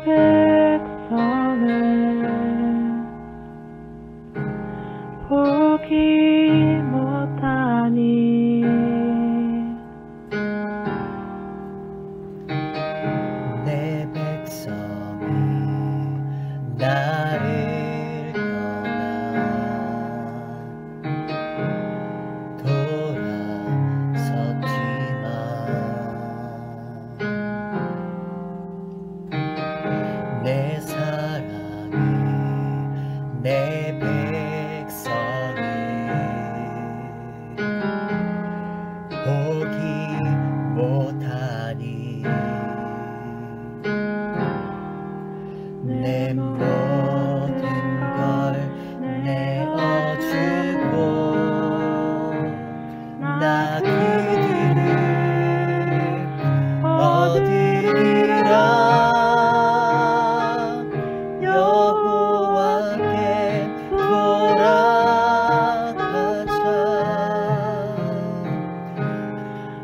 백성을 포기 못하니 내 백성이 나를 돌아섰지만 내 사랑이 내 백성이 포기 못하니 내 모든 걸 내어주고 나 그들을 얻으리라. 여호와께 돌아가자.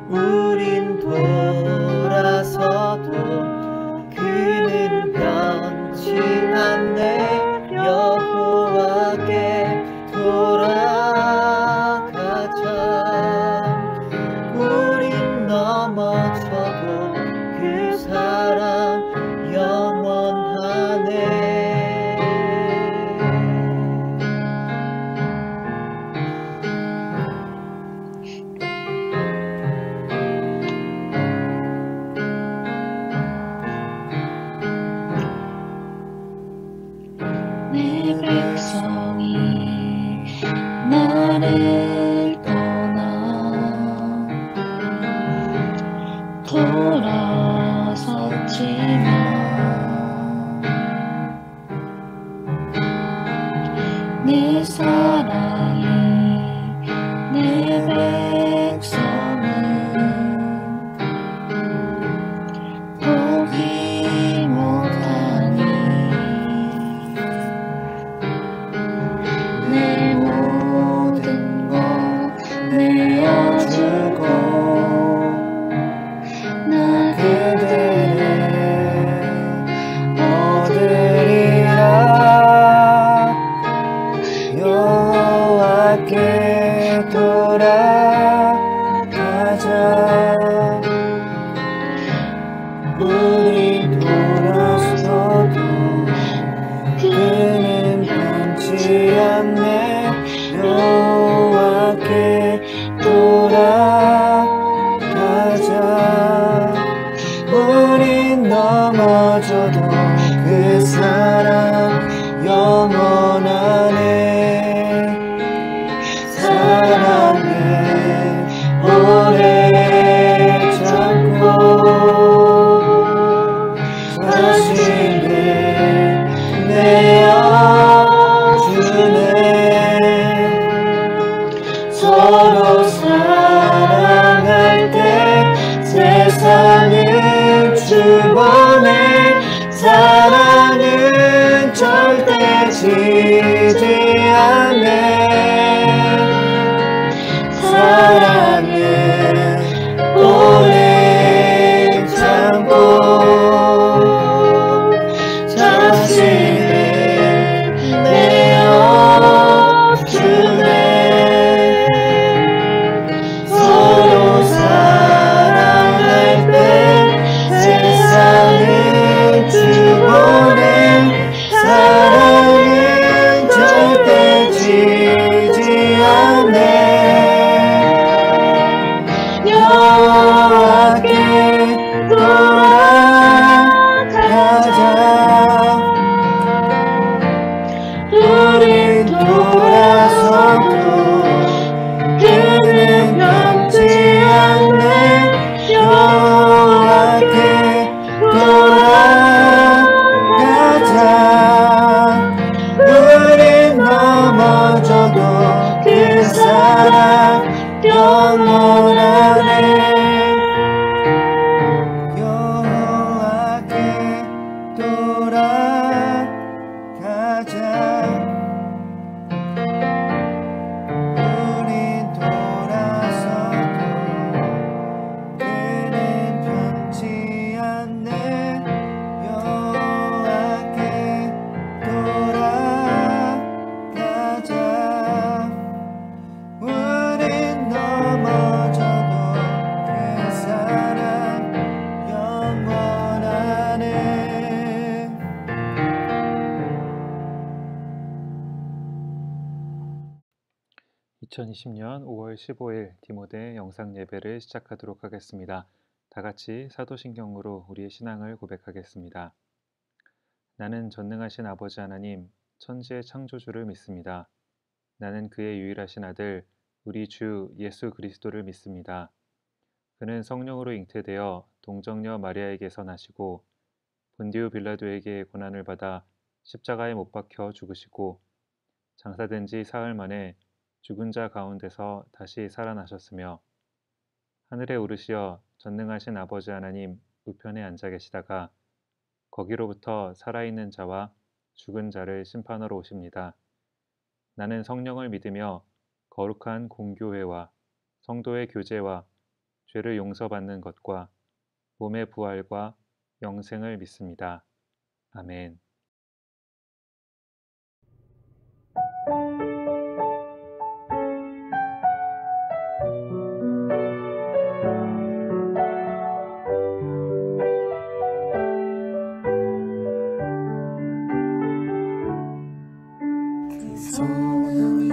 우린 돌아서도 그는 변치 않네. 여호와께 돌아가자. 우린 넘어져도 그 사랑 영원하네. 내 백성이 나를 떠나 돌아섰지만 내 사랑이 내 백성을 포기 못하니 내 모든 것 내어주고 나 그대를 얻으리라. 여호와께 돌아가자. 우리 돌아서도 그는 변치 않네. 여호와께 돌아가자. 우린 넘어져도 그 사랑 영원하네. 사랑을 오래 참고 자신을 내어주네. 서로 사랑할 때 세상을 주보내. 사랑은 절대 지지 않네. 사랑은 오래 참고 자신을 내어주네. 서로 사랑할 때 세상을 주보내. 사랑은 2020년 5월 15일 디모데 영상 예배를 시작하도록 하겠습니다. 다 같이 사도신경으로 우리의 신앙을 고백하겠습니다. 나는 전능하신 아버지 하나님, 천지의 창조주를 믿습니다. 나는 그의 유일하신 아들, 우리 주 예수 그리스도를 믿습니다. 그는 성령으로 잉태되어 동정녀 마리아에게서 나시고 본디오 빌라도에게 고난을 받아 십자가에 못 박혀 죽으시고 장사된 지 사흘 만에 죽은 자 가운데서 다시 살아나셨으며 하늘에 오르시어 전능하신 아버지 하나님 우편에 앉아 계시다가 거기로부터 살아있는 자와 죽은 자를 심판하러 오십니다. 나는 성령을 믿으며 거룩한 공교회와 성도의 교제와 죄를 용서받는 것과 몸의 부활과 영생을 믿습니다. 아멘. 손은 이미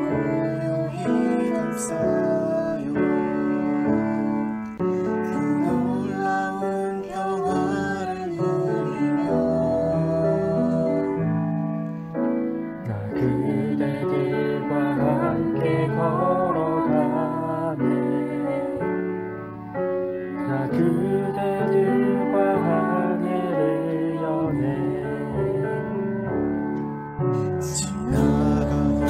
고요히 감싸요. 그 놀라운 평화를 누리며 나 그대들과 함께 걸어가네. 나 그대들과 하늘을 여네. 지나가는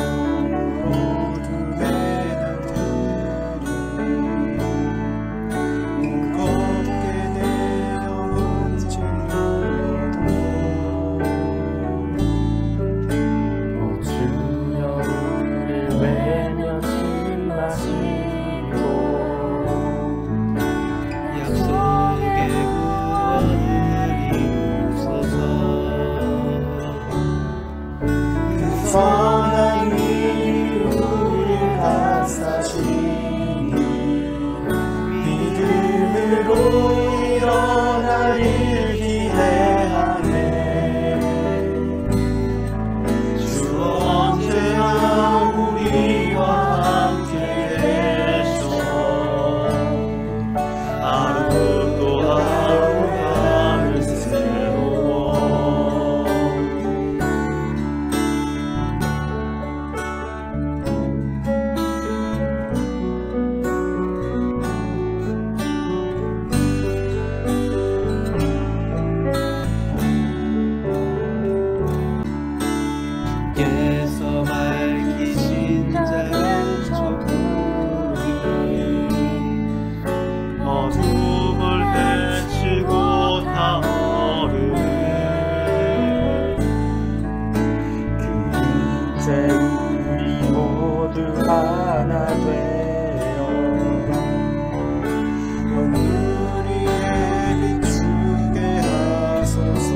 어둠의 날들이 무겁게 내려온 징조도 오 주여 우리를 외면치 마시고 약속의 구원을 이루소서. 선한 일 우리를 감싸시니 믿음으로 일어나길 기대하네. 주 언제나 우리와 함께 계셔. 하루 또 하루 하늘 새로워. 주께서 밝히신 자의 촛불이 어둠을 헤치고 타오르네. 그 이제 우리 모두 하나 되어 오늘 위에 비추게 하소서.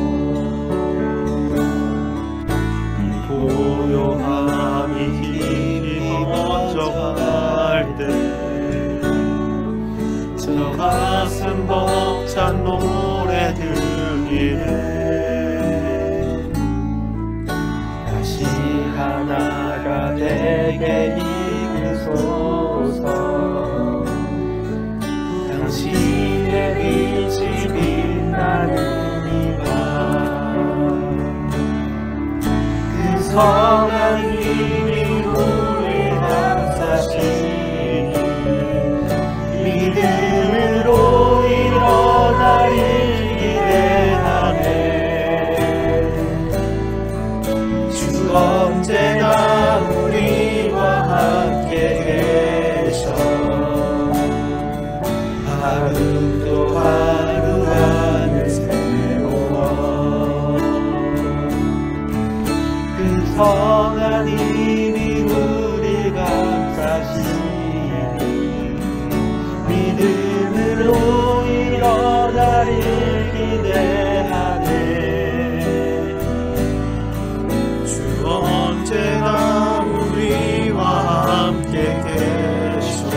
이 고요함이 길이 번져갈 때 저 가슴 벅찬 노래 들리네. 다시 하나가 되게 이끄소서. 당신의 빛이 빛나는 이 밤 그 선한 힘이 우리 감싸시니 믿음으로 일어나길 기대하네. 주 언제나 우리와 함께 계셔. 하루 또 하루 하늘 새로워. 그 선한 힘이 우리 감싸시니 믿음으로 일어나길 기대하네. 주 언제나 우리와 함께 계셔.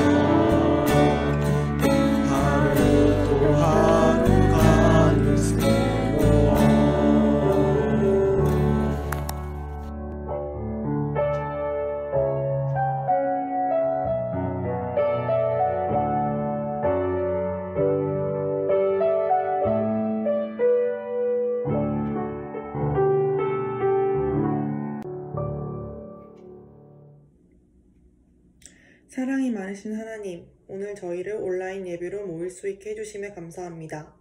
하루 또 하루가 하늘 새로워. 사랑이 많으신 하나님, 오늘 저희를 온라인 예배로 모일 수 있게 해주심에 감사합니다.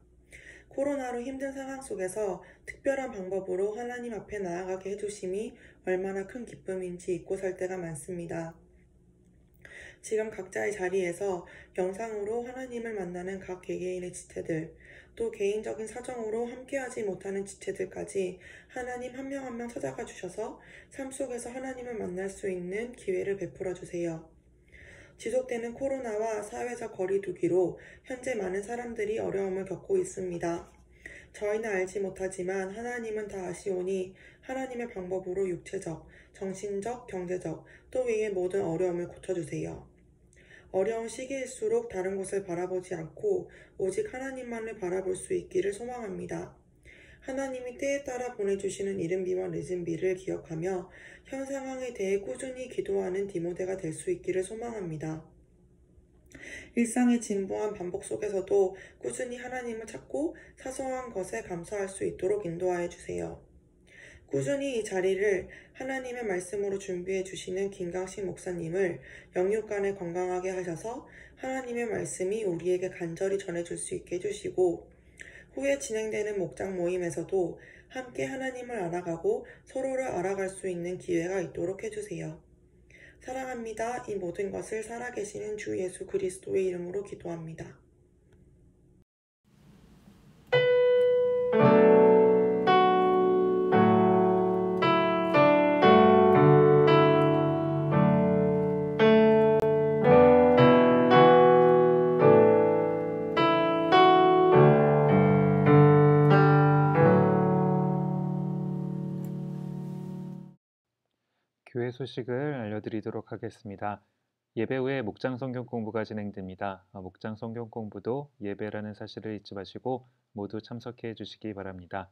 코로나로 힘든 상황 속에서 특별한 방법으로 하나님 앞에 나아가게 해주심이 얼마나 큰 기쁨인지 잊고 살 때가 많습니다. 지금 각자의 자리에서 영상으로 하나님을 만나는 각 개개인의 지체들, 또 개인적인 사정으로 함께하지 못하는 지체들까지 하나님 한 명 한 명 찾아가 주셔서 삶 속에서 하나님을 만날 수 있는 기회를 베풀어 주세요. 지속되는 코로나와 사회적 거리두기로 현재 많은 사람들이 어려움을 겪고 있습니다. 저희는 알지 못하지만 하나님은 다 아시오니 하나님의 방법으로 육체적, 정신적, 경제적, 또 외의 모든 어려움을 고쳐주세요. 어려운 시기일수록 다른 곳을 바라보지 않고 오직 하나님만을 바라볼 수 있기를 소망합니다. 하나님이 때에 따라 보내주시는 이른비와 늦은비를 기억하며 현 상황에 대해 꾸준히 기도하는 디모데가 될 수 있기를 소망합니다. 일상의 진보한 반복 속에서도 꾸준히 하나님을 찾고 사소한 것에 감사할 수 있도록 인도하여 주세요. 꾸준히 이 자리를 하나님의 말씀으로 준비해 주시는 김강식 목사님을 영육간에 건강하게 하셔서 하나님의 말씀이 우리에게 간절히 전해줄 수 있게 해주시고, 후에 진행되는 목장 모임에서도 함께 하나님을 알아가고 서로를 알아갈 수 있는 기회가 있도록 해주세요. 사랑합니다. 이 모든 것을 살아계시는 주 예수 그리스도의 이름으로 기도합니다. 교회 소식을 알려드리도록 하겠습니다. 예배 후에 목장 성경 공부가 진행됩니다. 목장 성경 공부도 예배라는 사실을 잊지 마시고 모두 참석해 주시기 바랍니다.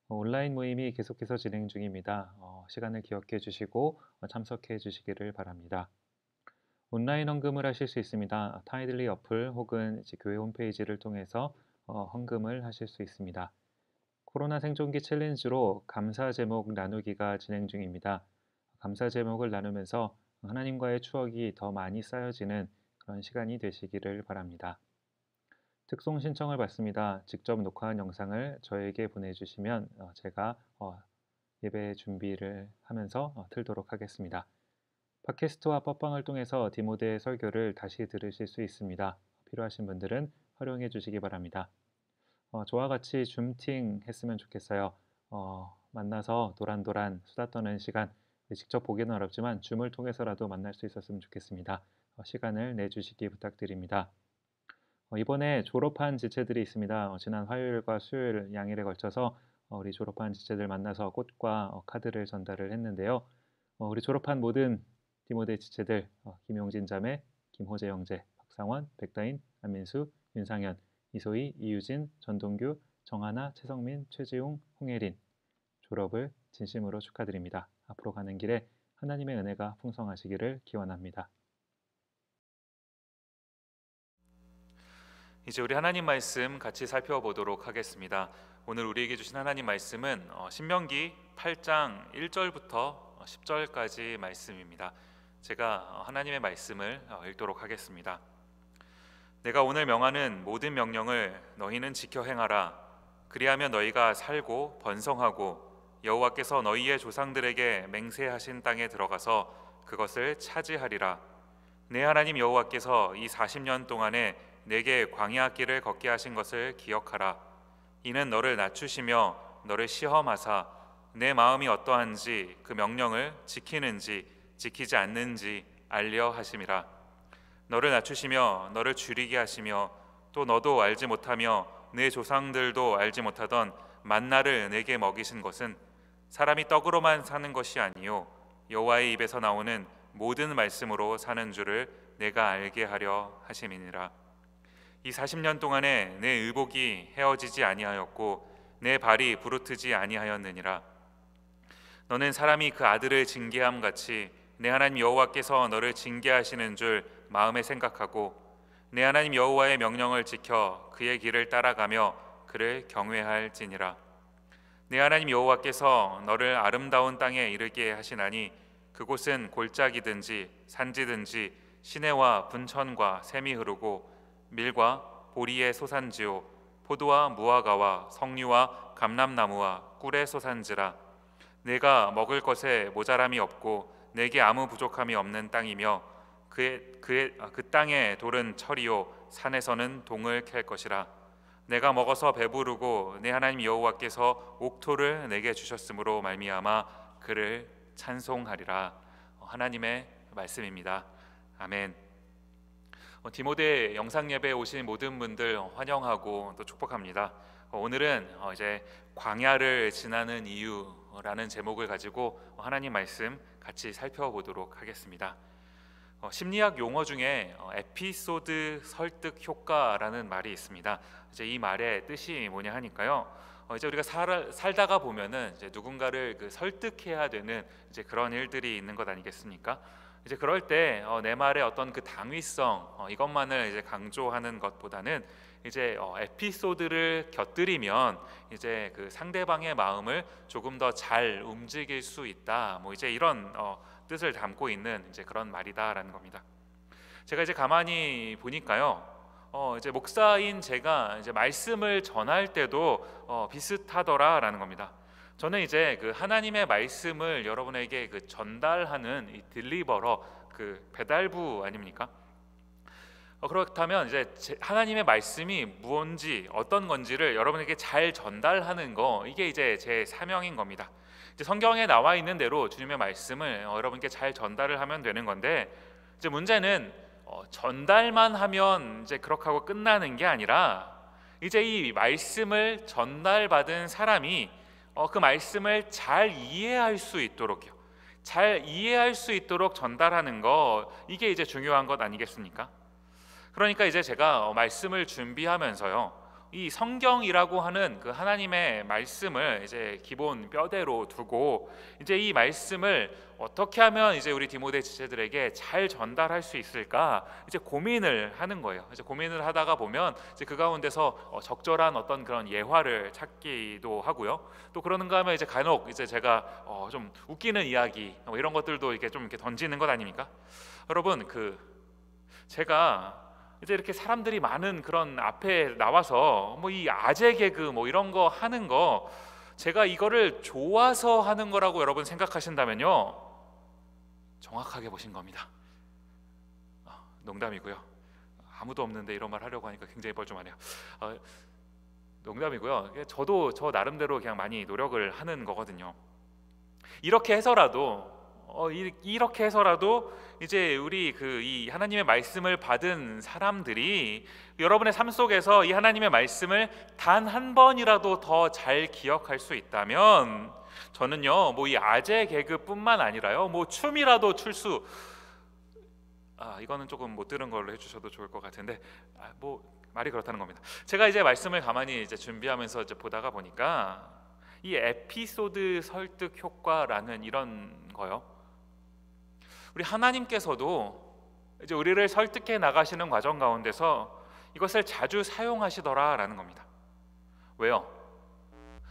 온라인 모임이 계속해서 진행 중입니다. 시간을 기억해 주시고 참석해 주시기를 바랍니다. 온라인 헌금을 하실 수 있습니다. 타이들리 어플 혹은 교회 홈페이지를 통해서 헌금을 하실 수 있습니다. 코로나 생존기 챌린지로 감사 제목 나누기가 진행 중입니다. 감사 제목을 나누면서 하나님과의 추억이 더 많이 쌓여지는 그런 시간이 되시기를 바랍니다. 특송 신청을 받습니다. 직접 녹화한 영상을 저에게 보내주시면 제가 예배 준비를 하면서 틀도록 하겠습니다. 팟캐스트와 팟빵을 통해서 디모데의 설교를 다시 들으실 수 있습니다. 필요하신 분들은 활용해 주시기 바랍니다. 저와 같이 줌팅 했으면 좋겠어요. 만나서 도란도란 수다 떠는 시간, 직접 보기는 어렵지만 줌을 통해서라도 만날 수 있었으면 좋겠습니다. 시간을 내주시기 부탁드립니다. 이번에 졸업한 지체들이 있습니다. 지난 화요일과 수요일 양일에 걸쳐서 우리 졸업한 지체들 만나서 꽃과 카드를 전달을 했는데요. 우리 졸업한 모든 디모데 지체들, 김용진 자매, 김호재 형제, 박상원, 백다인, 안민수, 윤상현, 이소희, 이유진, 전동규, 정하나, 최성민, 최지웅, 홍예린 졸업을 진심으로 축하드립니다. 앞으로 가는 길에 하나님의 은혜가 풍성하시기를 기원합니다. 이제 우리 하나님 말씀 같이 살펴보도록 하겠습니다. 오늘 우리에게 주신 하나님 말씀은 신명기 8장 1절부터 10절까지 말씀입니다. 제가 하나님의 말씀을 읽도록 하겠습니다. 내가 오늘 명하는 모든 명령을 너희는 지켜 행하라. 그리하면 너희가 살고 번성하고 여호와께서 너희의 조상들에게 맹세하신 땅에 들어가서 그것을 차지하리라. 내 하나님 여호와께서 이 40년 동안에 내게 광야 길을 걷게 하신 것을 기억하라. 이는 너를 낮추시며 너를 시험하사 내 마음이 어떠한지 그 명령을 지키는지 지키지 않는지 알려 하심이라. 너를 낮추시며 너를 줄이게 하시며 또 너도 알지 못하며 내 조상들도 알지 못하던 만나를 내게 먹이신 것은 사람이 떡으로만 사는 것이 아니요 여호와의 입에서 나오는 모든 말씀으로 사는 줄을 내가 알게 하려 하심이니라. 이 40년 동안에 내 의복이 헤어지지 아니하였고 내 발이 부르트지 아니하였느니라. 너는 사람이 그 아들을 징계함 같이 내 하나님 여호와께서 너를 징계하시는 줄 마음에 생각하고 내 하나님 여호와의 명령을 지켜 그의 길을 따라가며 그를 경외할지니라. 내 하나님 여호와께서 너를 아름다운 땅에 이르게 하시나니 그곳은 골짜기든지 산지든지 시내와 분천과 샘이 흐르고 밀과 보리의 소산지요 포도와 무화과와 석류와 감람나무와 꿀의 소산지라. 내가 먹을 것에 모자람이 없고 내게 아무 부족함이 없는 땅이며 그 땅의 돌은 철이요 산에서는 동을 캘 것이라. 내가 먹어서 배부르고 내 하나님 여호와께서 옥토를 내게 주셨으므로 말미암아 그를 찬송하리라. 하나님의 말씀입니다. 아멘. 디모데 영상 예배에 오신 모든 분들 환영하고 또 축복합니다. 오늘은 이제 광야를 지나는 이유라는 제목을 가지고 하나님 말씀 같이 살펴보도록 하겠습니다. 심리학 용어 중에 에피소드 설득 효과라는 말이 있습니다. 이제 이 말의 뜻이 뭐냐 하니까요. 이제 우리가 살다가 보면은 이제 누군가를 설득해야 되는 이제 그런 일들이 있는 것 아니겠습니까? 이제 그럴 때 내 말의 어떤 그 당위성 이것만을 이제 강조하는 것보다는 이제 에피소드를 곁들이면 이제 그 상대방의 마음을 조금 더 잘 움직일 수 있다. 뭐 이제 이런 뜻을 담고 있는 이제 그런 말이다라는 겁니다. 제가 이제 가만히 보니까요. 이제 목사인 제가 이제 말씀을 전할 때도 비슷하더라라는 겁니다. 저는 이제 그 하나님의 말씀을 여러분에게 그 전달하는 이 딜리버러 그 배달부 아닙니까? 그렇다면 이제 하나님의 말씀이 무언지 어떤 건지를 여러분에게 잘 전달하는 거 이게 이제 제 사명인 겁니다. 이제 성경에 나와 있는 대로 주님의 말씀을 여러분께 잘 전달을 하면 되는 건데 이제 문제는 전달만 하면 이제 그렇게 하고 끝나는 게 아니라 이제 이 말씀을 전달받은 사람이 그 말씀을 잘 이해할 수 있도록요. 잘 이해할 수 있도록 전달하는 거 이게 이제 중요한 것 아니겠습니까? 그러니까 이제 제가 말씀을 준비하면서요. 이 성경이라고 하는 그 하나님의 말씀을 이제 기본 뼈대로 두고 이제 이 말씀을 어떻게 하면 이제 우리 디모데 지체들에게 잘 전달할 수 있을까 이제 고민을 하는 거예요. 이제 고민을 하다가 보면 이제 그 가운데서 적절한 어떤 그런 예화를 찾기도 하고요. 또 그러는가 하면 이제 간혹 이제 제가 좀 웃기는 이야기 뭐 이런 것들도 이렇게 좀 이렇게 던지는 것 아닙니까? 여러분 제가 이제 이렇게 사람들이 많은 그런 앞에 나와서 뭐 이 아재 개그 뭐 이런 거 하는 거 제가 이거를 좋아서 하는 거라고 여러분 생각하신다면요 정확하게 보신 겁니다. 농담이고요. 아무도 없는데 이런 말 하려고 하니까 굉장히 뻘쭘하네요. 농담이고요. 저도 저 나름대로 그냥 많이 노력을 하는 거거든요. 이렇게 해서라도 이제 우리 이 하나님의 말씀을 받은 사람들이 여러분의 삶 속에서 이 하나님의 말씀을 단 한 번이라도 더 잘 기억할 수 있다면 저는요 뭐 이 아재 개그뿐만 아니라요 뭐 춤이라도 출 수 이거는 조금 못 들은 걸로 해주셔도 좋을 것 같은데 뭐 말이 그렇다는 겁니다. 제가 이제 말씀을 가만히 이제 준비하면서 이제 보다가 보니까 이 에피소드 설득 효과라는 이런 거요. 우리 하나님께서도 이제 우리를 설득해 나가시는 과정 가운데서 이것을 자주 사용하시더라라는 겁니다. 왜요?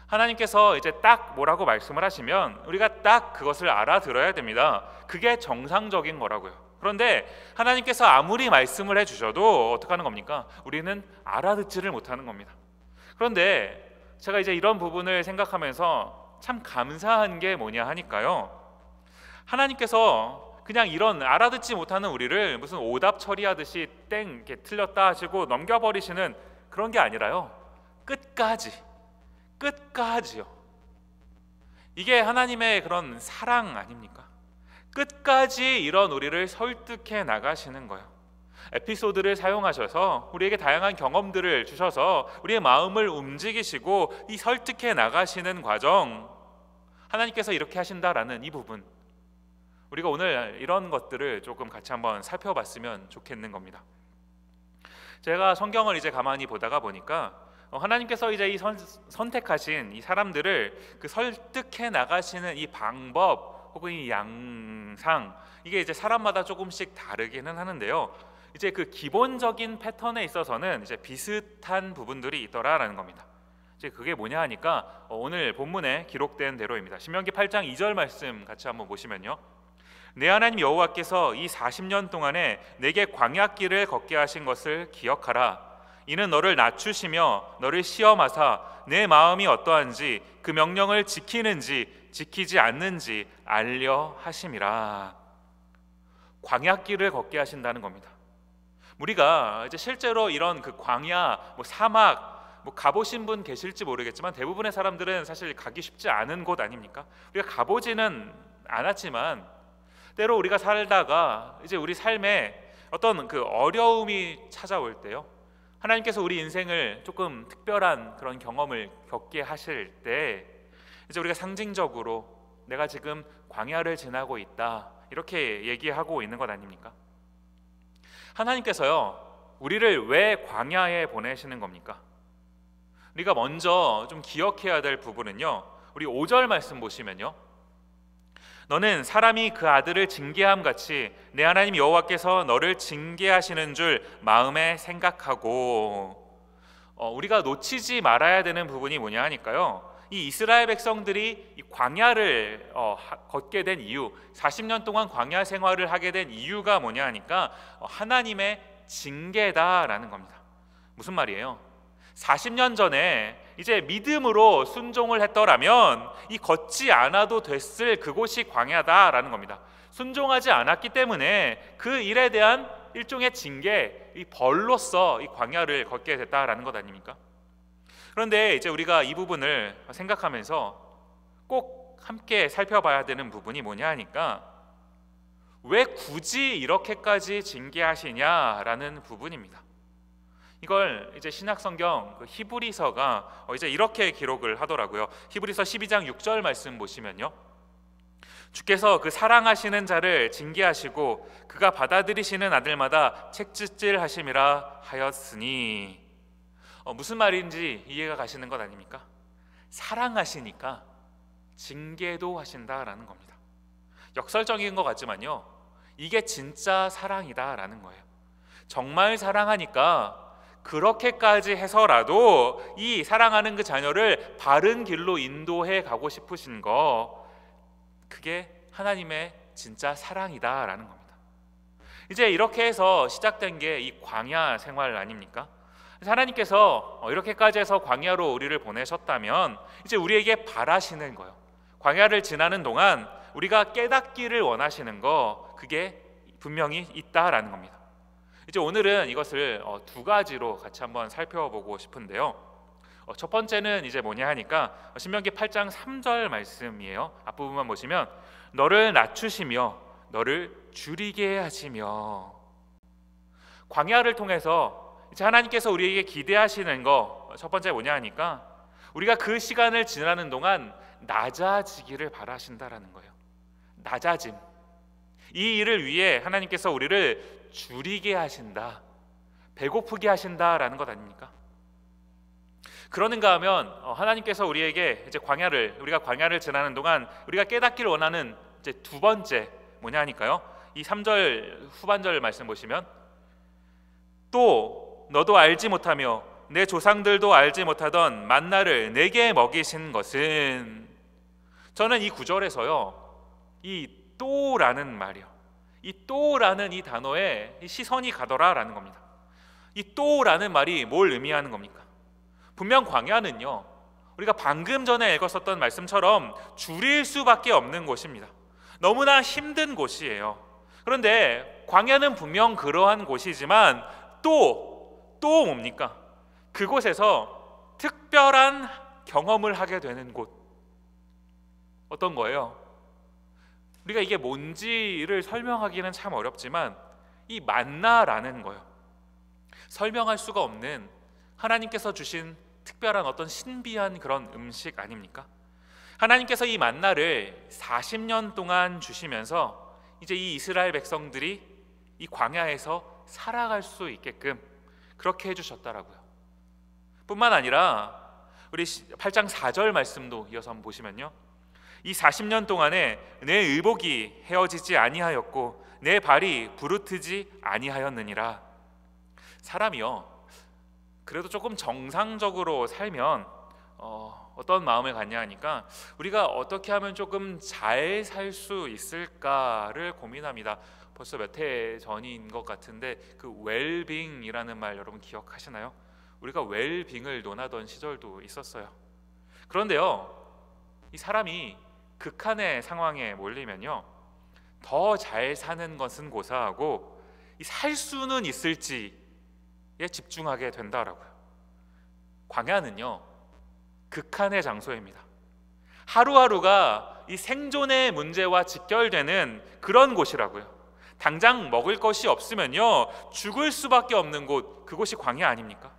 하나님께서 이제 딱 뭐라고 말씀을 하시면 우리가 딱 그것을 알아들어야 됩니다. 그게 정상적인 거라고요. 그런데 하나님께서 아무리 말씀을 해주셔도 어떻게 하는 겁니까? 우리는 알아듣지를 못하는 겁니다. 그런데 제가 이제 이런 부분을 생각하면서 참 감사한 게 뭐냐 하니까요. 하나님께서 그냥 이런 알아듣지 못하는 우리를 무슨 오답 처리하듯이 땡 이렇게 틀렸다 하시고 넘겨버리시는 그런 게 아니라요. 끝까지요. 이게 하나님의 그런 사랑 아닙니까? 끝까지 이런 우리를 설득해 나가시는 거예요. 에피소드를 사용하셔서 우리에게 다양한 경험들을 주셔서 우리의 마음을 움직이시고 이 설득해 나가시는 과정 하나님께서 이렇게 하신다라는 이 부분 우리가 오늘 이런 것들을 조금 같이 한번 살펴봤으면 좋겠는 겁니다. 제가 성경을 이제 가만히 보다가 보니까 하나님께서 이제 이 선택하신 이 사람들을 그 설득해 나가시는 이 방법 혹은 이 양상 이게 이제 사람마다 조금씩 다르기는 하는데요. 이제 그 기본적인 패턴에 있어서는 이제 비슷한 부분들이 있더라라는 겁니다. 이제 그게 뭐냐 하니까 오늘 본문에 기록된 대로입니다. 신명기 8장 2절 말씀 같이 한번 보시면요. 내 하나님 여호와께서 이 40년 동안에 내게 광야길을 걷게 하신 것을 기억하라. 이는 너를 낮추시며 너를 시험하사 내 마음이 어떠한지 그 명령을 지키는지 지키지 않는지 알려 하심이라. 광야길을 걷게 하신다는 겁니다. 우리가 이제 실제로 이런 그 광야, 사막 가보신 분 계실지 모르겠지만 대부분의 사람들은 사실 가기 쉽지 않은 곳 아닙니까? 우리가 가보지는 않았지만 때로 우리가 살다가 이제 우리 삶에 어떤 그 어려움이 찾아올 때요, 하나님께서 우리 인생을 조금 특별한 그런 경험을 겪게 하실 때 이제 우리가 상징적으로 내가 지금 광야를 지나고 있다 이렇게 얘기하고 있는 것 아닙니까? 하나님께서요, 우리를 왜 광야에 보내시는 겁니까? 우리가 먼저 좀 기억해야 될 부분은요, 우리 5절 말씀 보시면요, 너는 사람이 그 아들을 징계함 같이 내 하나님 여호와께서 너를 징계하시는 줄 마음에 생각하고, 우리가 놓치지 말아야 되는 부분이 뭐냐 하니까요, 이 이스라엘 백성들이 이 광야를 걷게 된 이유, 40년 동안 광야 생활을 하게 된 이유가 뭐냐 하니까 하나님의 징계다라는 겁니다. 무슨 말이에요? 40년 전에 이제 믿음으로 순종을 했더라면 이 걷지 않아도 됐을 그곳이 광야다라는 겁니다. 순종하지 않았기 때문에 그 일에 대한 일종의 징계, 이 벌로서 이 광야를 걷게 됐다라는 것 아닙니까? 그런데 이제 우리가 이 부분을 생각하면서 꼭 함께 살펴봐야 되는 부분이 뭐냐 하니까 왜 굳이 이렇게까지 징계하시냐라는 부분입니다. 이걸 이제 신약성경 히브리서가 이제 이렇게 기록을 하더라고요. 히브리서 12장 6절 말씀 보시면요, 주께서 그 사랑하시는 자를 징계하시고 그가 받아들이시는 아들마다 책짓질 하심이라 하였으니, 무슨 말인지 이해가 가시는 것 아닙니까? 사랑하시니까 징계도 하신다라는 겁니다. 역설적인 것 같지만요, 이게 진짜 사랑이다라는 거예요. 정말 사랑하니까 그렇게까지 해서라도 이 사랑하는 그 자녀를 바른 길로 인도해 가고 싶으신 거, 그게 하나님의 진짜 사랑이다라는 겁니다. 이제 이렇게 해서 시작된 게 이 광야 생활 아닙니까? 하나님께서 이렇게까지 해서 광야로 우리를 보내셨다면 이제 우리에게 바라시는 거예요. 광야를 지나는 동안 우리가 깨닫기를 원하시는 거, 그게 분명히 있다라는 겁니다. 이제 오늘은 이것을 두 가지로 같이 한번 살펴보고 싶은데요, 첫 번째는 이제 뭐냐 하니까 신명기 8장 3절 말씀이에요. 앞부분만 보시면 너를 낮추시며 너를 줄이게 하시며, 광야를 통해서 이제 하나님께서 우리에게 기대하시는 거 첫 번째 뭐냐 하니까 우리가 그 시간을 지나는 동안 낮아지기를 바라신다라는 거예요. 낮아짐, 이 일을 위해 하나님께서 우리를 줄이게 하신다, 배고프게 하신다라는 것 아닙니까? 그러는가 하면 하나님께서 우리에게 이제 우리가 광야를 지나는 동안 우리가 깨닫기를 원하는 이제 두 번째 뭐냐 하니까요, 이 3절 후반절 말씀 보시면 또 너도 알지 못하며 내 조상들도 알지 못하던 만나를 내게 먹이신 것은, 저는 이 구절에서요, 이 또라는 말이요, 이 또라는 이 단어에 시선이 가더라라는 겁니다. 이 또라는 말이 뭘 의미하는 겁니까? 분명 광야는요, 우리가 방금 전에 읽었었던 말씀처럼 줄일 수밖에 없는 곳입니다. 너무나 힘든 곳이에요. 그런데 광야는 분명 그러한 곳이지만 또 뭡니까? 그곳에서 특별한 경험을 하게 되는 곳, 어떤 거예요? 우리가 이게 뭔지를 설명하기는 참 어렵지만 이 만나라는 거예요, 설명할 수가 없는 하나님께서 주신 특별한 어떤 신비한 그런 음식 아닙니까? 하나님께서 이 만나를 40년 동안 주시면서 이제 이 이스라엘 백성들이 이 광야에서 살아갈 수 있게끔 그렇게 해주셨다라고요. 뿐만 아니라 우리 8장 4절 말씀도 이어서 한번 보시면요, 이 40년 동안에 내 의복이 헤어지지 아니하였고 내 발이 부르트지 아니하였느니라. 사람이요, 그래도 조금 정상적으로 살면 어떤 마음을 갖냐 하니까 우리가 어떻게 하면 조금 잘 살 수 있을까를 고민합니다. 벌써 몇 해 전인 것 같은데 그 웰빙이라는 말 여러분 기억하시나요? 우리가 웰빙을 논하던 시절도 있었어요. 그런데요, 이 사람이 극한의 상황에 몰리면요, 더 잘 사는 것은 고사하고 이 살 수는 있을지에 집중하게 된다라고요. 광야는요, 극한의 장소입니다. 하루하루가 이 생존의 문제와 직결되는 그런 곳이라고요. 당장 먹을 것이 없으면요, 죽을 수밖에 없는 곳, 그곳이 광야 아닙니까?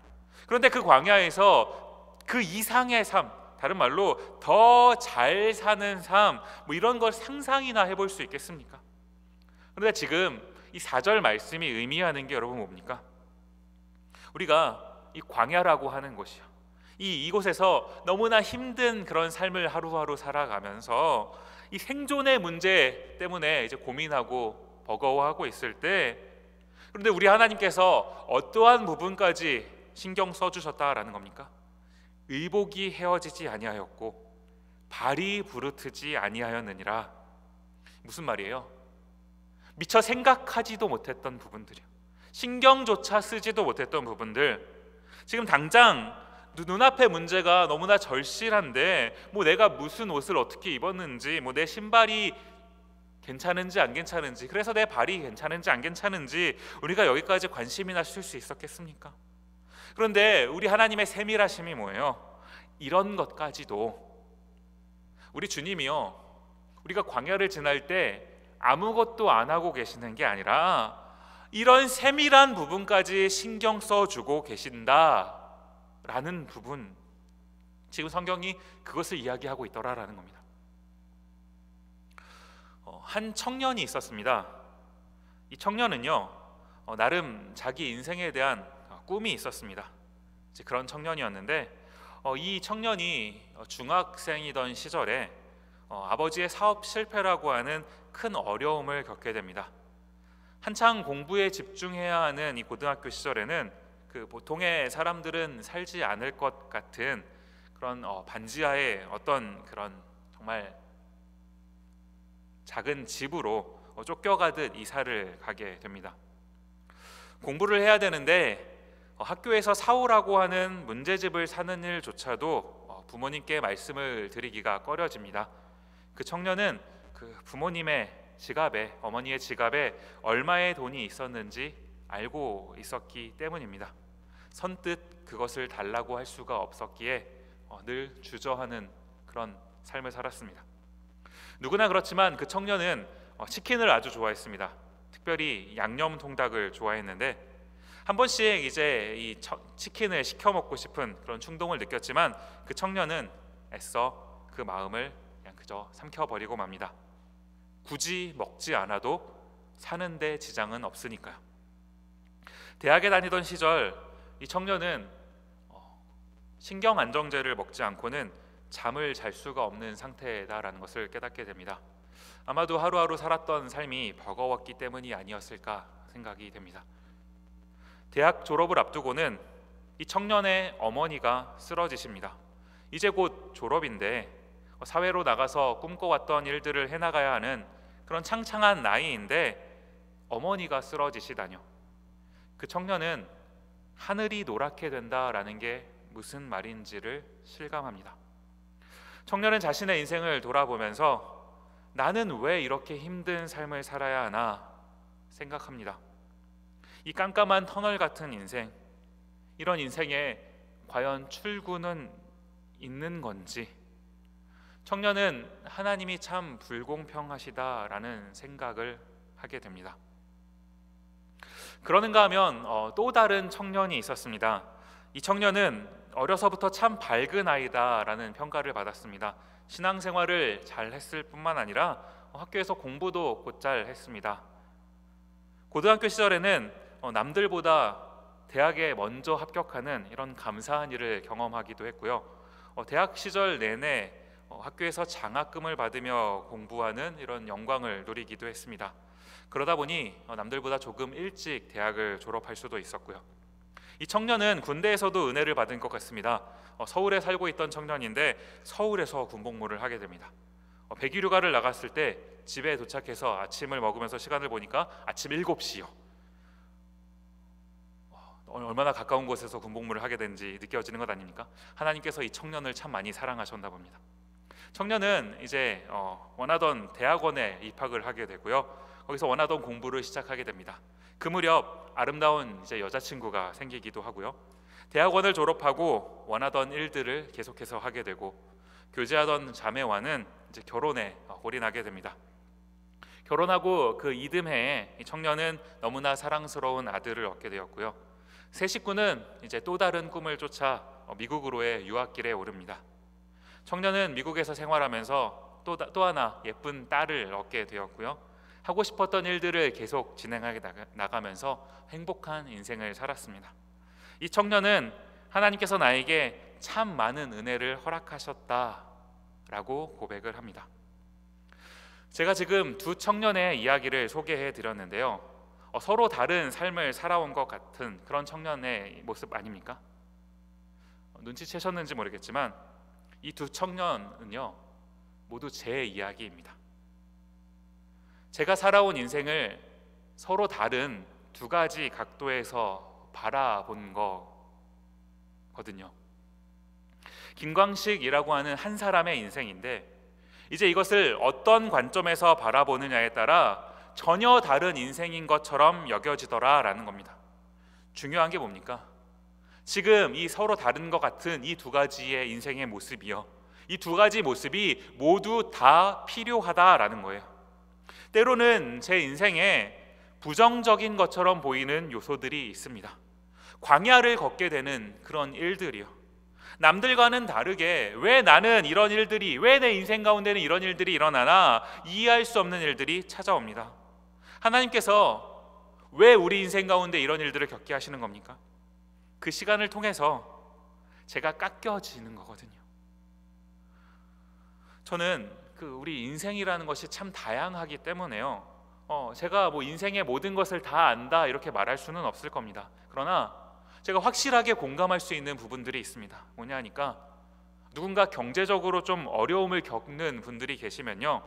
그런데 그 광야에서 그 이상의 삶, 다른 말로 더 잘 사는 삶, 뭐 이런 걸 상상이나 해볼 수 있겠습니까? 그런데 지금 이 4절 말씀이 의미하는 게 여러분 뭡니까? 우리가 이 광야라고 하는 곳이요, 이곳에서 너무나 힘든 그런 삶을 하루하루 살아가면서 이 생존의 문제 때문에 이제 고민하고 버거워하고 있을 때, 그런데 우리 하나님께서 어떠한 부분까지 신경 써주셨다라는 겁니까? 의복이 헤어지지 아니하였고 발이 부르트지 아니하였느니라. 무슨 말이에요? 미처 생각하지도 못했던 부분들이요, 신경조차 쓰지도 못했던 부분들, 지금 당장 눈앞의 문제가 너무나 절실한데 뭐 내가 무슨 옷을 어떻게 입었는지, 뭐 내 신발이 괜찮은지 안 괜찮은지, 그래서 내 발이 괜찮은지 안 괜찮은지 우리가 여기까지 관심이나 쓸 수 있었겠습니까? 그런데 우리 하나님의 세밀하심이 뭐예요? 이런 것까지도 우리 주님이요, 우리가 광야를 지날 때 아무것도 안 하고 계시는 게 아니라 이런 세밀한 부분까지 신경 써주고 계신다라는 부분, 지금 성경이 그것을 이야기하고 있더라라는 겁니다. 한 청년이 있었습니다. 이 청년은요, 나름 자기 인생에 대한 꿈이 있었습니다. 그런 청년이었는데 이 청년이 중학생이던 시절에 아버지의 사업 실패라고 하는 큰 어려움을 겪게 됩니다. 한창 공부에 집중해야 하는 이 고등학교 시절에는 그 보통의 사람들은 살지 않을 것 같은 그런 반지하의 어떤 그런 정말 작은 집으로 쫓겨가듯 이사를 가게 됩니다. 공부를 해야 되는데 학교에서 사오라고 하는 문제집을 사는 일조차도 부모님께 말씀을 드리기가 꺼려집니다. 그 청년은 그 부모님의 지갑에, 어머니의 지갑에 얼마의 돈이 있었는지 알고 있었기 때문입니다. 선뜻 그것을 달라고 할 수가 없었기에 늘 주저하는 그런 삶을 살았습니다. 누구나 그렇지만 그 청년은 치킨을 아주 좋아했습니다. 특별히 양념 통닭을 좋아했는데 한 번씩 이제 이 치킨을 시켜 먹고 싶은 그런 충동을 느꼈지만 그 청년은 애써 그 마음을 그냥 그저 삼켜버리고 맙니다. 굳이 먹지 않아도 사는데 지장은 없으니까요. 대학에 다니던 시절 이 청년은 신경 안정제를 먹지 않고는 잠을 잘 수가 없는 상태다라는 것을 깨닫게 됩니다. 아마도 하루하루 살았던 삶이 버거웠기 때문이 아니었을까 생각이 됩니다. 대학 졸업을 앞두고는 이 청년의 어머니가 쓰러지십니다. 이제 곧 졸업인데 사회로 나가서 꿈꿔왔던 일들을 해나가야 하는 그런 창창한 나이인데 어머니가 쓰러지시다뇨. 그 청년은 하늘이 노랗게 된다라는 게 무슨 말인지를 실감합니다. 청년은 자신의 인생을 돌아보면서 나는 왜 이렇게 힘든 삶을 살아야 하나 생각합니다. 이 깜깜한 터널 같은 인생, 이런 인생에 과연 출구는 있는 건지, 청년은 하나님이 참 불공평하시다라는 생각을 하게 됩니다. 그러는가 하면 또 다른 청년이 있었습니다. 이 청년은 어려서부터 참 밝은 아이다라는 평가를 받았습니다. 신앙생활을 잘 했을 뿐만 아니라 학교에서 공부도 곧잘 했습니다. 고등학교 시절에는 남들보다 대학에 먼저 합격하는 이런 감사한 일을 경험하기도 했고요. 대학 시절 내내 학교에서 장학금을 받으며 공부하는 이런 영광을 누리기도 했습니다. 그러다 보니 남들보다 조금 일찍 대학을 졸업할 수도 있었고요. 이 청년은 군대에서도 은혜를 받은 것 같습니다. 서울에 살고 있던 청년인데 서울에서 군복무를 하게 됩니다. 백일휴가를 나갔을 때 집에 도착해서 아침을 먹으면서 시간을 보니까 아침 7시요. 얼마나 가까운 곳에서 군복무를 하게 된지 느껴지는 것 아닙니까? 하나님께서 이 청년을 참 많이 사랑하셨나 봅니다. 청년은 이제 원하던 대학원에 입학을 하게 되고요. 거기서 원하던 공부를 시작하게 됩니다. 그 무렵 아름다운 이제 여자친구가 생기기도 하고요. 대학원을 졸업하고 원하던 일들을 계속해서 하게 되고, 교제하던 자매와는 이제 결혼에 올인하게 됩니다. 결혼하고 그 이듬해에 이 청년은 너무나 사랑스러운 아들을 얻게 되었고요. 세 식구는 이제 또 다른 꿈을 쫓아 미국으로의 유학길에 오릅니다. 청년은 미국에서 생활하면서 또 하나 예쁜 딸을 얻게 되었고요. 하고 싶었던 일들을 계속 진행하게 나가면서 행복한 인생을 살았습니다. 이 청년은 하나님께서 나에게 참 많은 은혜를 허락하셨다라고 고백을 합니다. 제가 지금 두 청년의 이야기를 소개해 드렸는데요. 서로 다른 삶을 살아온 것 같은 그런 청년의 모습 아닙니까? 눈치채셨는지 모르겠지만 이 두 청년은요, 모두 제 이야기입니다. 제가 살아온 인생을 서로 다른 두 가지 각도에서 바라본 거거든요. 김광식이라고 하는 한 사람의 인생인데, 이제 이것을 어떤 관점에서 바라보느냐에 따라 전혀 다른 인생인 것처럼 여겨지더라라는 겁니다. 중요한 게 뭡니까? 지금 이 서로 다른 것 같은 이 두 가지의 인생의 모습이요, 이 두 가지 모습이 모두 다 필요하다라는 거예요. 때로는 제 인생에 부정적인 것처럼 보이는 요소들이 있습니다. 광야를 걷게 되는 그런 일들이요, 남들과는 다르게 왜 나는 이런 일들이, 왜 내 인생 가운데는 이런 일들이 일어나나 이해할 수 없는 일들이 찾아옵니다. 하나님께서 왜 우리 인생 가운데 이런 일들을 겪게 하시는 겁니까? 그 시간을 통해서 제가 깎여지는 거거든요. 저는 우리 인생이라는 것이 참 다양하기 때문에요, 제가 뭐 인생의 모든 것을 다 안다 이렇게 말할 수는 없을 겁니다. 그러나 제가 확실하게 공감할 수 있는 부분들이 있습니다. 뭐냐 하니까, 누군가 경제적으로 좀 어려움을 겪는 분들이 계시면요,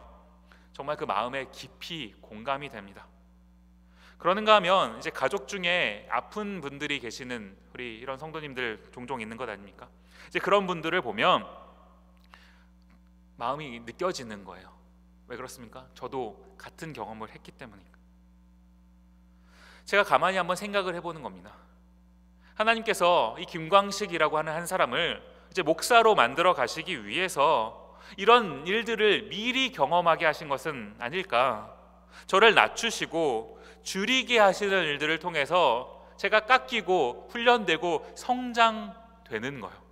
정말 그 마음에 깊이 공감이 됩니다. 그러는가 하면 이제 가족 중에 아픈 분들이 계시는 우리 이런 성도님들 종종 있는 것 아닙니까? 이제 그런 분들을 보면 마음이 느껴지는 거예요. 왜 그렇습니까? 저도 같은 경험을 했기 때문입니다. 제가 가만히 한번 생각을 해보는 겁니다. 하나님께서 이 김광식이라고 하는 한 사람을 이제 목사로 만들어 가시기 위해서 이런 일들을 미리 경험하게 하신 것은 아닐까? 저를 낮추시고 줄이게 하시는 일들을 통해서 제가 깎이고 훈련되고 성장되는 거예요.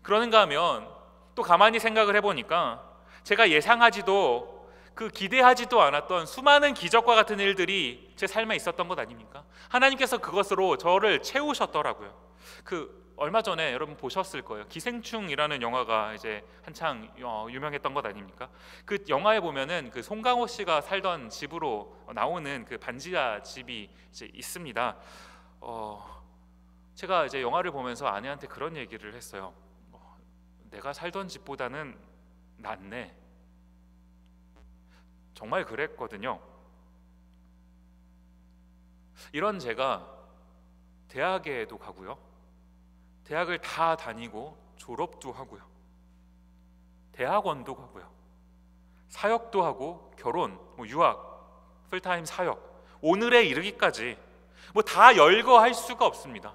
그러는가 하면 또 가만히 생각을 해보니까 제가 예상하지도 기대하지도 않았던 수많은 기적과 같은 일들이 제 삶에 있었던 것 아닙니까? 하나님께서 그것으로 저를 채우셨더라고요. 얼마 전에 여러분 보셨을 거예요. 기생충이라는 영화가 이제 한창 유명했던 것 아닙니까? 그 영화에 보면은 송강호 씨가 살던 집으로 나오는 반지하 집이 이제 있습니다. 제가 이제 영화를 보면서 아내한테 그런 얘기를 했어요. 내가 살던 집보다는 낫네. 정말 그랬거든요. 이런 제가 대학에도 가고요, 대학을 다 다니고 졸업도 하고요, 대학원도 가고요, 사역도 하고 결혼, 유학, 풀타임 사역, 오늘에 이르기까지 다 열거할 수가 없습니다.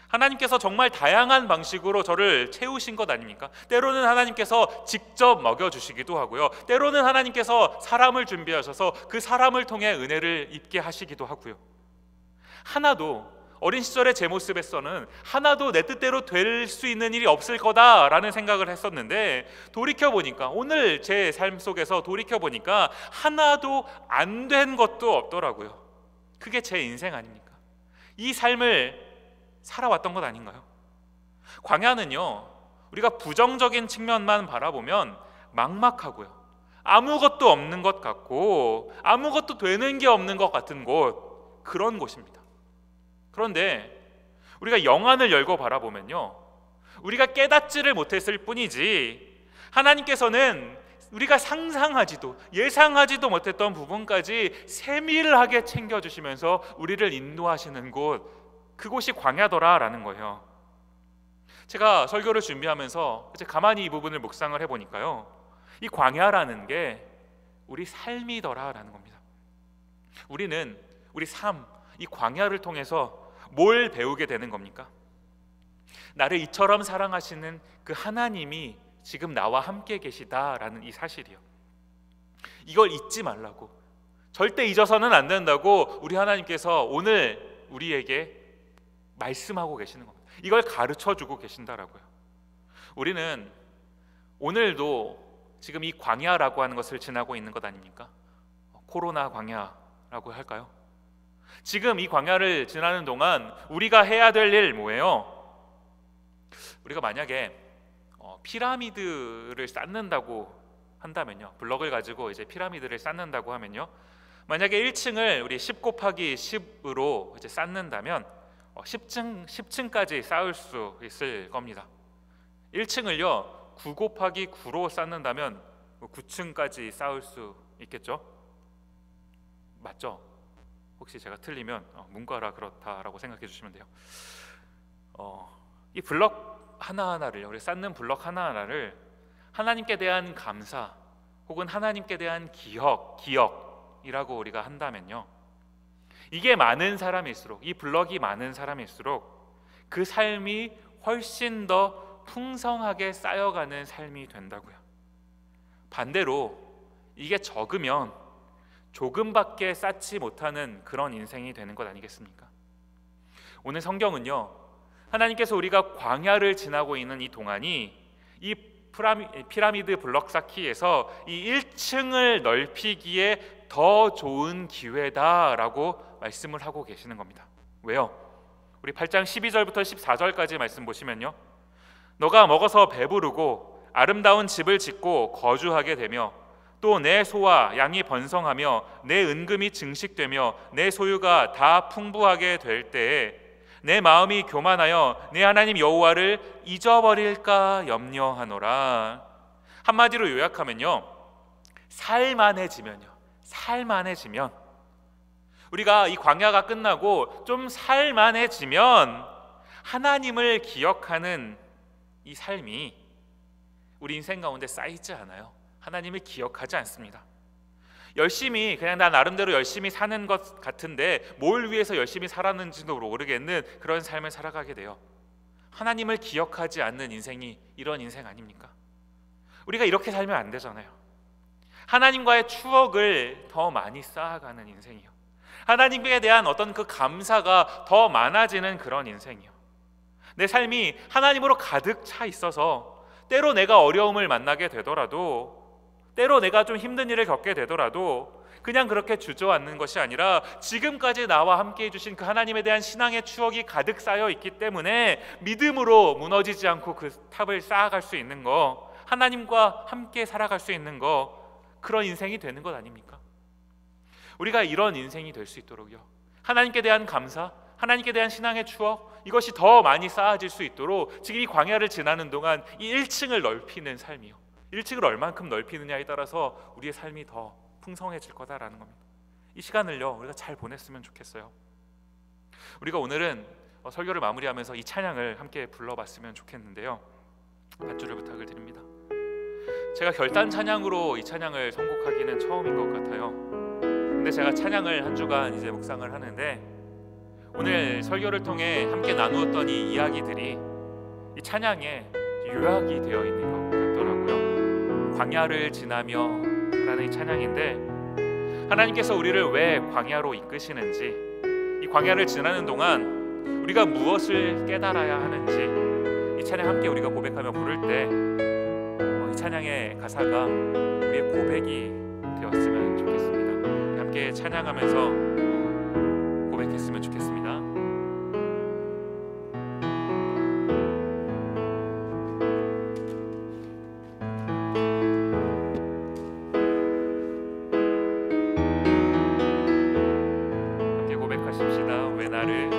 하나님께서 정말 다양한 방식으로 저를 채우신 것 아닙니까? 때로는 하나님께서 직접 먹여주시기도 하고요, 때로는 하나님께서 사람을 준비하셔서 그 사람을 통해 은혜를 입게 하시기도 하고요. 하나도 어린 시절의 제 모습에서는 하나도 내 뜻대로 될 수 있는 일이 없을 거다라는 생각을 했었는데, 돌이켜보니까, 오늘 제 삶 속에서 돌이켜보니까 하나도 안 된 것도 없더라고요. 그게 제 인생 아닙니까? 이 삶을 살아왔던 것 아닌가요? 광야는요, 우리가 부정적인 측면만 바라보면 막막하고요, 아무것도 없는 것 같고 아무것도 되는 게 없는 것 같은 곳, 그런 곳입니다. 그런데 우리가 영안을 열고 바라보면요, 우리가 깨닫지를 못했을 뿐이지 하나님께서는 우리가 상상하지도 예상하지도 못했던 부분까지 세밀하게 챙겨주시면서 우리를 인도하시는 그곳이 광야더라라는 거예요. 제가 설교를 준비하면서 이제 가만히 이 부분을 묵상을 해보니까요, 이 광야라는 게 우리 삶이더라라는 겁니다. 우리는 우리 삶, 이 광야를 통해서 뭘 배우게 되는 겁니까? 나를 이처럼 사랑하시는 그 하나님이 지금 나와 함께 계시다라는 이 사실이요, 이걸 잊지 말라고, 절대 잊어서는 안 된다고 우리 하나님께서 오늘 우리에게 말씀하고 계시는 겁니다. 이걸 가르쳐주고 계신다라고요. 우리는 오늘도 지금 이 광야라고 하는 것을 지나고 있는 것 아닙니까? 코로나 광야라고 할까요? 지금 이 광야를 지나는 동안 우리가 해야 될 일 뭐예요? 우리가 만약에 피라미드를 쌓는다고 한다면요, 블럭을 가지고 이제 피라미드를 쌓는다고 하면요, 만약에 1층을 우리 10 곱하기 10으로 이제 쌓는다면 10층까지 쌓을 수 있을 겁니다. 1층을요 9 곱하기 9로 쌓는다면 9층까지 쌓을 수 있겠죠? 맞죠? 혹시 제가 틀리면 문과라 그렇다라고 생각해 주시면 돼요. 이 블럭 하나하나를, 우리 쌓는 블럭 하나하나를 하나님께 대한 감사 혹은 하나님께 대한 기억이라고 우리가 한다면요, 이게 많은 사람일수록, 이 블럭이 많은 사람일수록 그 삶이 훨씬 더 풍성하게 쌓여가는 삶이 된다고요. 반대로 이게 적으면 조금밖에 쌓지 못하는 그런 인생이 되는 것 아니겠습니까? 오늘 성경은요, 하나님께서 우리가 광야를 지나고 있는 이 동안이 이 피라미드 블럭 쌓기에서 이 1층을 넓히기에 더 좋은 기회다라고 말씀을 하고 계시는 겁니다. 왜요? 우리 8장 12절부터 14절까지 말씀 보시면요, 너가 먹어서 배부르고 아름다운 집을 짓고 거주하게 되며 또 내 소와 양이 번성하며 내 은금이 증식되며 내 소유가 다 풍부하게 될 때에 내 마음이 교만하여 내 하나님 여호와를 잊어버릴까 염려하노라. 한마디로 요약하면요, 살만해지면 우리가 이 광야가 끝나고 좀 살만해지면 하나님을 기억하는 이 삶이 우리 인생 가운데 쌓이지 않아요. 하나님을 기억하지 않습니다. 열심히, 그냥 나 나름대로 열심히 사는 것 같은데 뭘 위해서 열심히 살았는지도 모르겠는 그런 삶을 살아가게 돼요. 하나님을 기억하지 않는 인생이 이런 인생 아닙니까? 우리가 이렇게 살면 안 되잖아요. 하나님과의 추억을 더 많이 쌓아가는 인생이요, 하나님에 대한 어떤 그 감사가 더 많아지는 그런 인생이요, 내 삶이 하나님으로 가득 차 있어서 때로 내가 어려움을 만나게 되더라도, 때로 내가 좀 힘든 일을 겪게 되더라도 그냥 그렇게 주저앉는 것이 아니라 지금까지 나와 함께 해주신 그 하나님에 대한 신앙의 추억이 가득 쌓여 있기 때문에 믿음으로 무너지지 않고 그 탑을 쌓아갈 수 있는 거, 하나님과 함께 살아갈 수 있는 거, 그런 인생이 되는 것 아닙니까? 우리가 이런 인생이 될 수 있도록요, 하나님께 대한 감사, 하나님께 대한 신앙의 추억, 이것이 더 많이 쌓아질 수 있도록 지금 이 광야를 지나는 동안 이 1층을 넓히는 삶이요, 1층을 얼만큼 넓히느냐에 따라서 우리의 삶이 더 풍성해질 거다라는 겁니다. 이 시간을요 우리가 잘 보냈으면 좋겠어요. 우리가 오늘은 설교를 마무리하면서 이 찬양을 함께 불러봤으면 좋겠는데요, 반주를 부탁을 드립니다. 제가 결단 찬양으로 이 찬양을 선곡하기는 처음인 것 같아요. 근데 제가 찬양을 한 주간 이제 묵상을 하는데 오늘 설교를 통해 함께 나누었던 이 이야기들이 이 찬양에 요약이 되어 있는 것 같더라고요. 광야를 지나며 라는 이 찬양인데, 하나님께서 우리를 왜 광야로 이끄시는지, 이 광야를 지나는 동안 우리가 무엇을 깨달아야 하는지, 이 찬양 함께 우리가 고백하며 부를 때 이 찬양의 가사가 우리의 고백이 되었으면 좋겠습니다. 함께 찬양하면서 고백했으면 좋겠습니다. 함께 고백하십시다. 왜 나를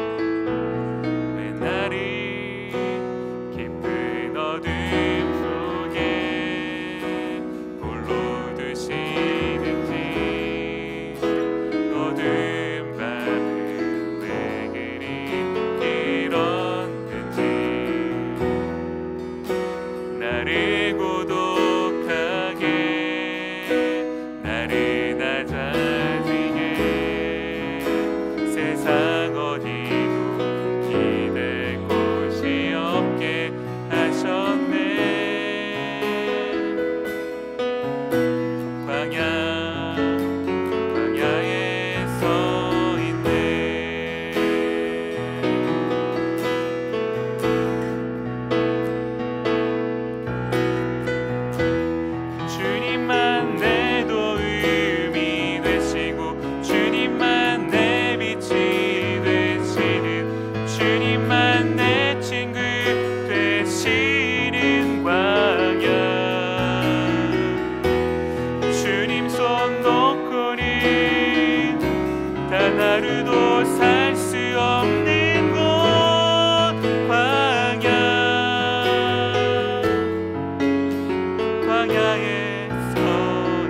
광야에 서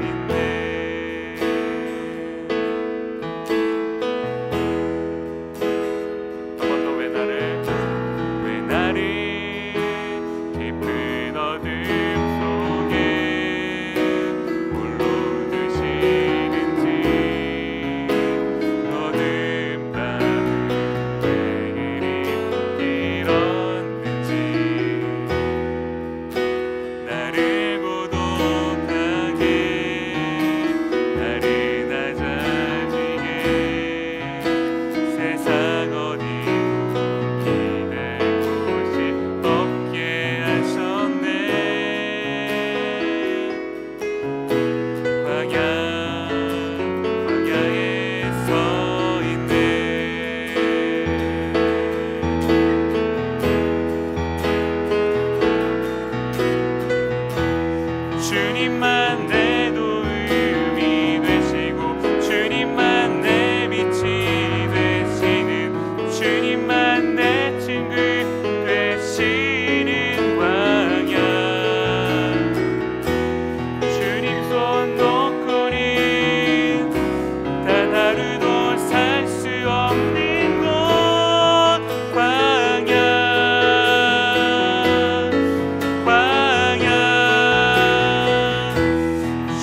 있네. 한 번 더 왜 나를 깊은 어둠 속에 홀로 두시는지, 어둠 밤을 왜 이리 길었는지, 나를 고독하게 나를 낮아지게 세상 어디도 기댈 곳이 없게 하셨네. 광야에 서 있네. 주님만 내 도움이 되시고, 주님만 내 빛이 되시는, 주님만 내 친구 되시는 광야. 주님 손 놓고는 단 하루도 살 수 없는 곳, 광야.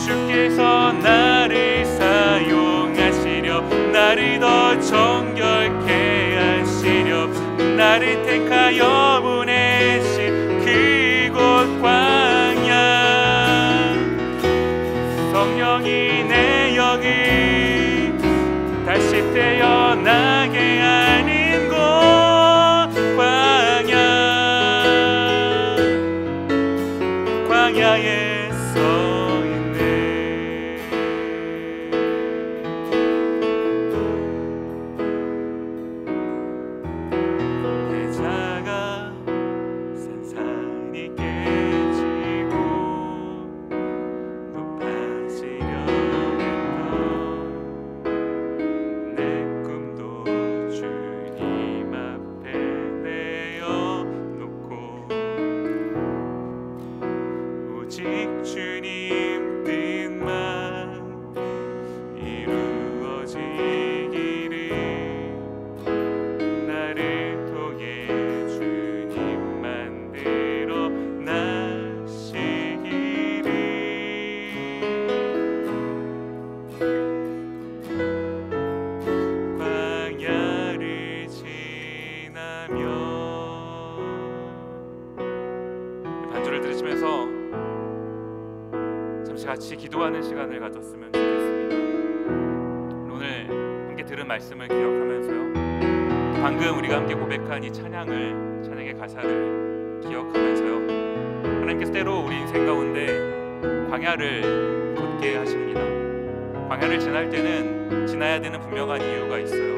주께서 나를 사용하시려, 나를 더 정결케 하시려, 나를 택하여 보내신 그곳 광야. 성령이 내 영을 다시 태어나게 하는 곳, 광야에 서 있네. 내 자가 산산이 깨지고 높아지려 했던 내 꿈도 주님 앞에 내어놓고, 오직 주님 뜻만 이루어지기를, 나를 통해 주님 만들어 나시기를. 광야를 지나며. 반주를 들으시면서 잠시 같이 기도하는 시간을 가졌으면 좋겠습니다. 오늘 함께 들은 말씀을 기억하면서요, 방금 우리가 함께 고백한 이 찬양의 가사를 기억하면서요, 하나님께서 때로 우리 인생 가운데 광야를 걷게 하십니다. 광야를 지날 때는 지나야 되는 분명한 이유가 있어요.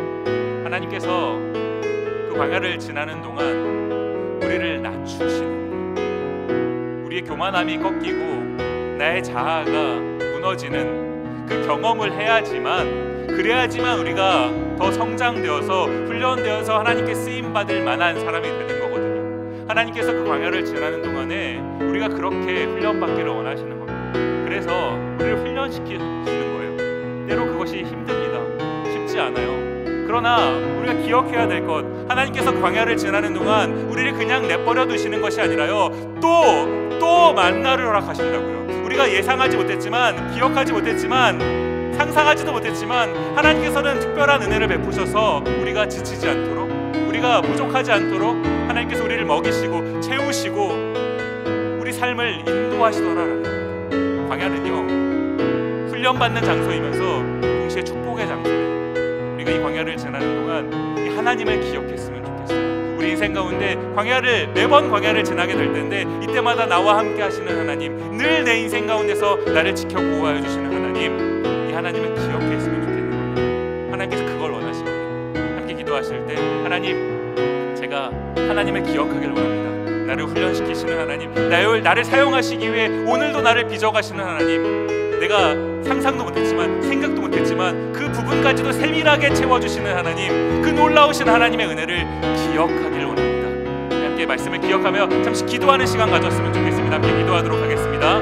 하나님께서 그 광야를 지나는 동안 우리를 낮추시는, 우리의 교만함이 꺾이고 나의 자아가 무너지는 그 경험을 해야지만, 그래야지만 우리가 더 성장되어서 훈련되어서 하나님께 쓰임받을 만한 사람이 되는 거거든요. 하나님께서 그 광야를 지나는 동안에 우리가 그렇게 훈련받기를 원하시는 겁니다. 그래서 우리를 훈련시키시는 거예요. 때로 그것이 힘듭니다. 쉽지 않아요. 그러나 우리가 기억해야 될 것, 하나님께서 광야를 지나는 동안 우리를 그냥 내버려 두시는 것이 아니라요, 또 만나를 허락하신다고요. 우리가 예상하지 못했지만, 기억하지 못했지만, 상상하지도 못했지만 하나님께서는 특별한 은혜를 베푸셔서 우리가 지치지 않도록, 우리가 부족하지 않도록 하나님께서 우리를 먹이시고 채우시고 우리 삶을 인도하시더라라는 겁니다. 광야는요, 훈련받는 장소이면서 동시에 축복의 장소예요. 우리가 이 광야를 지나는 동안 이 하나님을 기억했으면 좋겠어요. 우리 인생 가운데 매번 광야를 지나게 될 텐데, 이때마다 나와 함께 하시는 하나님, 늘 내 인생 가운데서 나를 지켜 보호하여 주시는 하나님, 이 하나님을 기억했으면 좋겠는 겁니다. 하나님께서 그걸 원하시거든요. 함께 기도하실 때, 하나님, 제가 하나님을 기억하길 원합니다. 나를 훈련시키시는 하나님, 나를 사용하시기 위해 오늘도 나를 빚어가시는 하나님, 내가 상상도 못했지만 생각도 못했지만 그 부분까지도 세밀하게 채워주시는 하나님, 그 놀라우신 하나님의 은혜를 기억하길 원합니다. 함께 말씀을 기억하며 잠시 기도하는 시간 가졌으면 좋겠습니다. 함께 기도하도록 하겠습니다.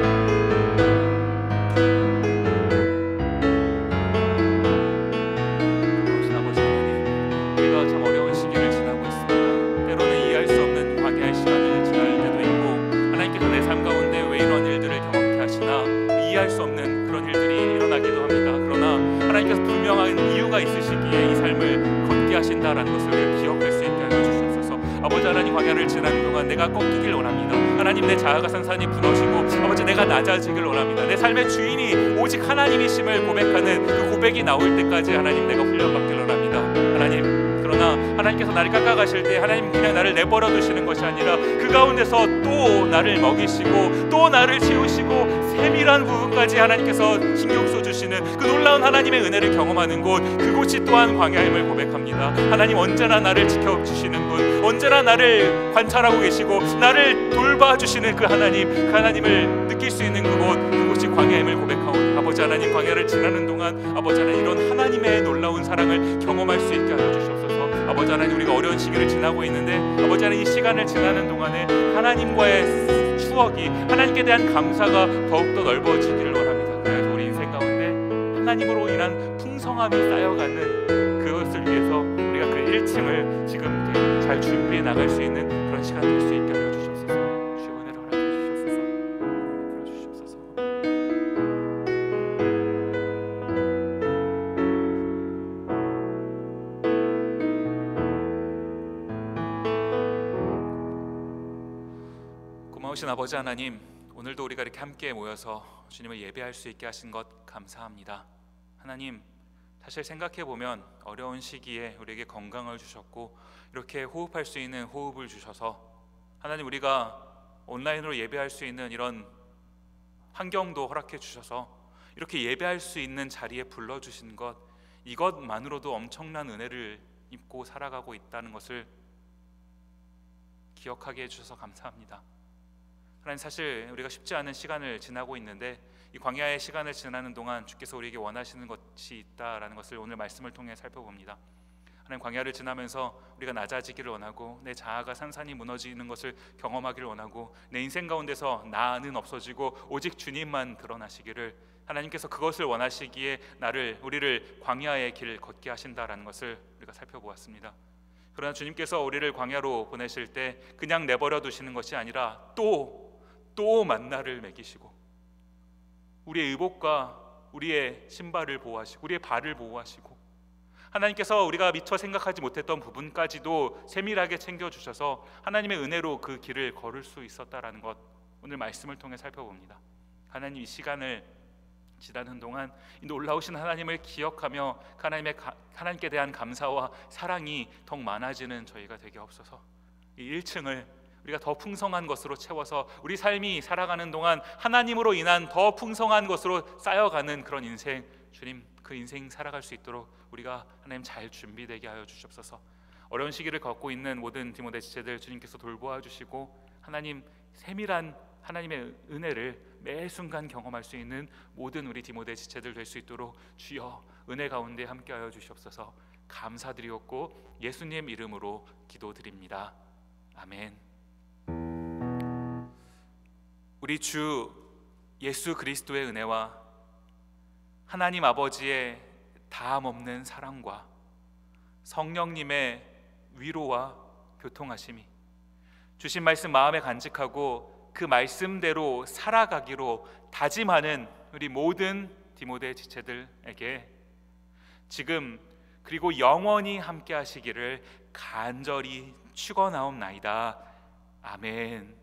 이해할 수 없는 그런 일들이 일어나기도 합니다. 그러나 하나님께서 분명한 이유가 있으시기에 이 삶을 걷게 하신다라는 것을 우리가 기억할 수 있게 하여 주시옵소서. 아버지 하나님, 광야를 지나는 동안 내가 꺾이길 원합니다. 하나님, 내 자아가 산산이 무너지고 아버지 내가 낮아지길 원합니다. 내 삶의 주인이 오직 하나님이심을 고백하는 그 고백이 나올 때까지 하나님 내가 훈련받길 원합니다. 하나님, 그러나 하나님께서 나를 깎아가실 때 하나님 그냥 나를 내버려 두시는 것이 아니라 그 가운데서 또 나를 먹이시고 또 나를 채우시고 세밀한 부분까지 하나님께서 신경 써주시는 그 놀라운 하나님의 은혜를 경험하는 곳, 그곳이 또한 광야임을 고백합니다. 하나님, 언제나 나를 지켜주시는 분, 언제나 나를 관찰하고 계시고 나를 돌봐주시는 그 하나님을 느낄 수 있는 그곳이 광야임을 고백하오니 아버지 하나님, 광야를 지나는 동안 아버지 하나님 이런 하나님의 놀라운 사랑을 경험할 수 있게 하여 주시옵소서. 아버지 하나님, 우리가 어려운 시기를 지나고 있는데 아버지 하나님, 이 시간을 지나는 동안에 하나님과의 추억이, 하나님께 대한 감사가 더욱더 넓어지기를 원합니다. 그래서 우리 인생 가운데 하나님으로 인한 풍성함이 쌓여가는 그것을 위해서 우리가 그 1층을 지금 잘 준비해 나갈 수 있는 그런 시간 될 수 있게 하여 주시옵소서. 주의 은혜를 허락해 주시옵소서. 하나님 불러주시옵소서. 고마우신 아버지 하나님, 오늘도 우리가 이렇게 함께 모여서 주님을 예배할 수 있게 하신 것 감사합니다. 하나님, 사실 생각해보면 어려운 시기에 우리에게 건강을 주셨고 이렇게 호흡할 수 있는 호흡을 주셔서 하나님, 우리가 온라인으로 예배할 수 있는 이런 환경도 허락해 주셔서 이렇게 예배할 수 있는 자리에 불러주신 것, 이것만으로도 엄청난 은혜를 입고 살아가고 있다는 것을 기억하게 해주셔서 감사합니다. 하나님, 사실 우리가 쉽지 않은 시간을 지나고 있는데 이 광야의 시간을 지나는 동안 주께서 우리에게 원하시는 것이 있다라는 것을 오늘 말씀을 통해 살펴봅니다. 하나님, 광야를 지나면서 우리가 낮아지기를 원하고 내 자아가 산산이 무너지는 것을 경험하기를 원하고 내 인생 가운데서 나는 없어지고 오직 주님만 드러나시기를, 하나님께서 그것을 원하시기에 우리를 광야의 길을 걷게 하신다라는 것을 우리가 살펴보았습니다. 그러나 주님께서 우리를 광야로 보내실 때 그냥 내버려 두시는 것이 아니라 또 만나를 먹이시고 우리의 의복과 우리의 신발을 보호하시고 우리의 발을 보호하시고 하나님께서 우리가 미처 생각하지 못했던 부분까지도 세밀하게 챙겨주셔서 하나님의 은혜로 그 길을 걸을 수 있었다라는 것, 오늘 말씀을 통해 살펴봅니다. 하나님, 이 시간을 지나는 동안 이 놀라우신 하나님을 기억하며 하나님께 대한 감사와 사랑이 더욱 많아지는 저희가 되게 없어서 이 1층을 우리가 더 풍성한 것으로 채워서 우리 삶이 살아가는 동안 하나님으로 인한 더 풍성한 것으로 쌓여가는 그런 인생, 주님 그 인생 살아갈 수 있도록 우리가 하나님 잘 준비되게 하여 주시옵소서. 어려운 시기를 겪고 있는 모든 디모데 지체들 주님께서 돌보아 주시고 하나님 세밀한 하나님의 은혜를 매 순간 경험할 수 있는 모든 우리 디모데 지체들 될 수 있도록 주여 은혜 가운데 함께하여 주시옵소서. 감사드리옵고 예수님 이름으로 기도드립니다. 아멘. 우리 주 예수 그리스도의 은혜와 하나님 아버지의 다함 없는 사랑과 성령님의 위로와 교통하심이 주신 말씀 마음에 간직하고 그 말씀대로 살아가기로 다짐하는 우리 모든 디모데 지체들에게 지금 그리고 영원히 함께 하시기를 간절히 축원하옵나이다. 아멘.